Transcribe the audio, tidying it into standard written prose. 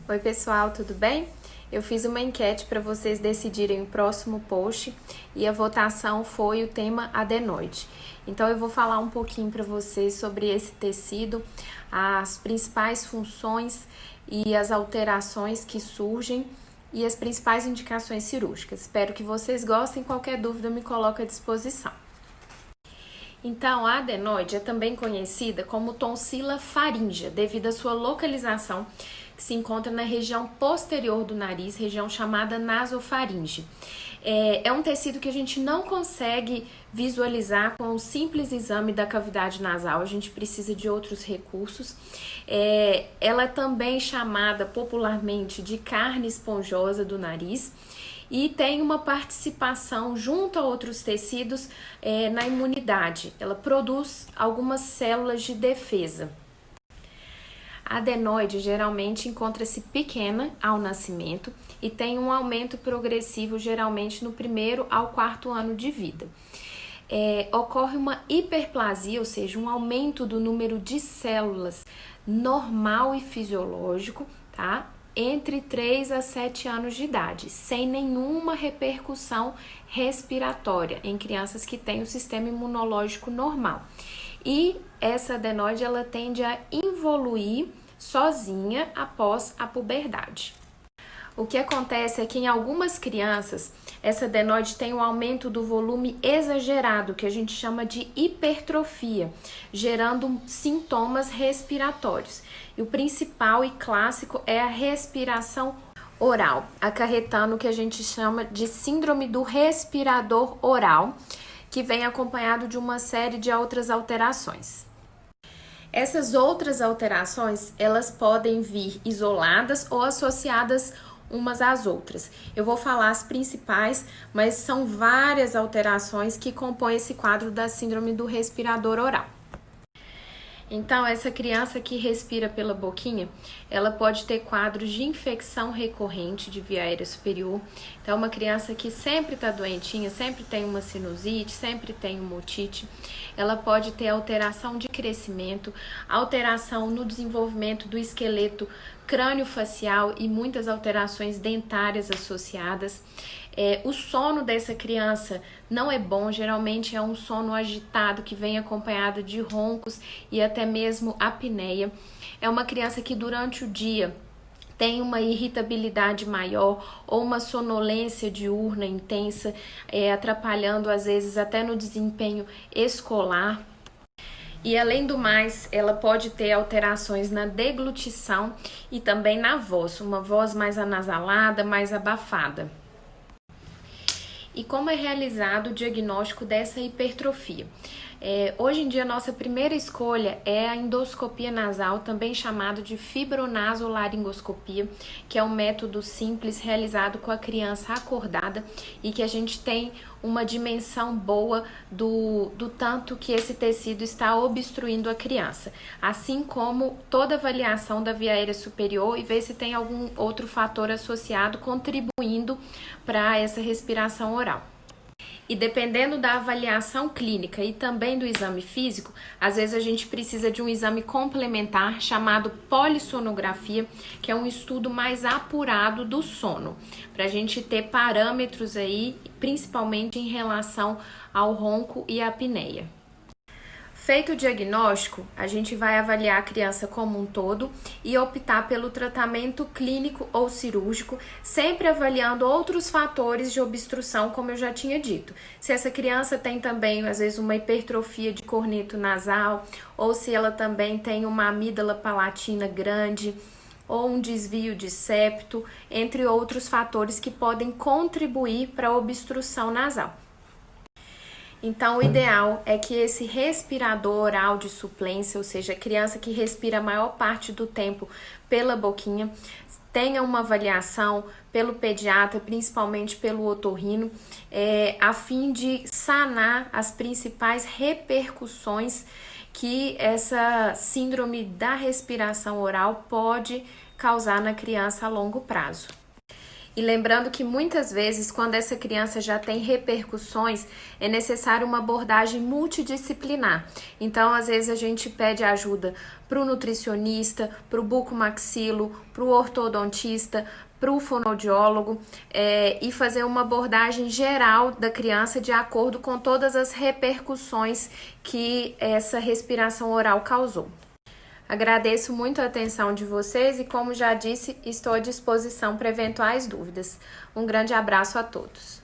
Oi pessoal, tudo bem? Eu fiz uma enquete para vocês decidirem o próximo post e a votação foi o tema adenoide. Então eu vou falar um pouquinho para vocês sobre esse tecido, as principais funções e as alterações que surgem e as principais indicações cirúrgicas. Espero que vocês gostem, qualquer dúvida me coloco à disposição. Então, a adenoide é também conhecida como tonsila faríngea, devido à sua localização, que se encontra na região posterior do nariz, região chamada nasofaringe. É um tecido que a gente não consegue visualizar com o simples exame da cavidade nasal, a gente precisa de outros recursos. Ela é também chamada popularmente de carne esponjosa do nariz, e tem uma participação junto a outros tecidos na imunidade. Ela produz algumas células de defesa. A adenoide geralmente encontra-se pequena ao nascimento e tem um aumento progressivo geralmente no 1º ao 4º ano de vida. Ocorre uma hiperplasia, ou seja, um aumento do número de células normal e fisiológico, tá? Entre 3 a 7 anos de idade, sem nenhuma repercussão respiratória em crianças que têm o sistema imunológico normal. E essa adenoide ela tende a evoluir sozinha após a puberdade. O que acontece é que em algumas crianças, essa adenoide tem um aumento do volume exagerado, que a gente chama de hipertrofia, gerando sintomas respiratórios. E o principal e clássico é a respiração oral, acarretando o que a gente chama de síndrome do respirador oral, que vem acompanhado de uma série de outras alterações. Essas outras alterações, elas podem vir isoladas ou associadas umas às outras. Eu vou falar as principais, mas são várias alterações que compõem esse quadro da síndrome do respirador oral. Então, essa criança que respira pela boquinha, ela pode ter quadros de infecção recorrente de via aérea superior. Então, uma criança que sempre está doentinha, sempre tem uma sinusite, sempre tem uma otite. Ela pode ter alteração de crescimento, alteração no desenvolvimento do esqueleto crânio-facial e muitas alterações dentárias associadas. O sono dessa criança não é bom, geralmente é um sono agitado que vem acompanhado de roncos e até mesmo apneia. É uma criança que durante o dia tem uma irritabilidade maior ou uma sonolência diurna intensa, atrapalhando às vezes até no desempenho escolar. E além do mais, ela pode ter alterações na deglutição e também na voz, uma voz mais anasalada, mais abafada. E como é realizado o diagnóstico dessa hipertrofia? Hoje em dia, nossa primeira escolha é a endoscopia nasal, também chamado de fibronasolaringoscopia, que é um método simples realizado com a criança acordada e que a gente tem uma dimensão boa do tanto que esse tecido está obstruindo a criança, assim como toda avaliação da via aérea superior e ver se tem algum outro fator associado contribuindo para essa respiração oral. E dependendo da avaliação clínica e também do exame físico, às vezes a gente precisa de um exame complementar chamado polissonografia, que é um estudo mais apurado do sono, para a gente ter parâmetros aí, principalmente em relação ao ronco e à apneia. Feito o diagnóstico, a gente vai avaliar a criança como um todo e optar pelo tratamento clínico ou cirúrgico, sempre avaliando outros fatores de obstrução, como eu já tinha dito. Se essa criança tem também, às vezes, uma hipertrofia de corneto nasal, ou se ela também tem uma amígdala palatina grande, ou um desvio de septo, entre outros fatores que podem contribuir para a obstrução nasal. Então, o ideal é que esse respirador oral de suplência, ou seja, a criança que respira a maior parte do tempo pela boquinha, tenha uma avaliação pelo pediatra, principalmente pelo otorrino, a fim de sanar as principais repercussões que essa síndrome da respiração oral pode causar na criança a longo prazo. E lembrando que muitas vezes, quando essa criança já tem repercussões, é necessário uma abordagem multidisciplinar. Então, às vezes, a gente pede ajuda para o nutricionista, para o bucomaxilo, para o ortodontista, para o fonoaudiólogo e fazer uma abordagem geral da criança de acordo com todas as repercussões que essa respiração oral causou. Agradeço muito a atenção de vocês e, como já disse, estou à disposição para eventuais dúvidas. Um grande abraço a todos.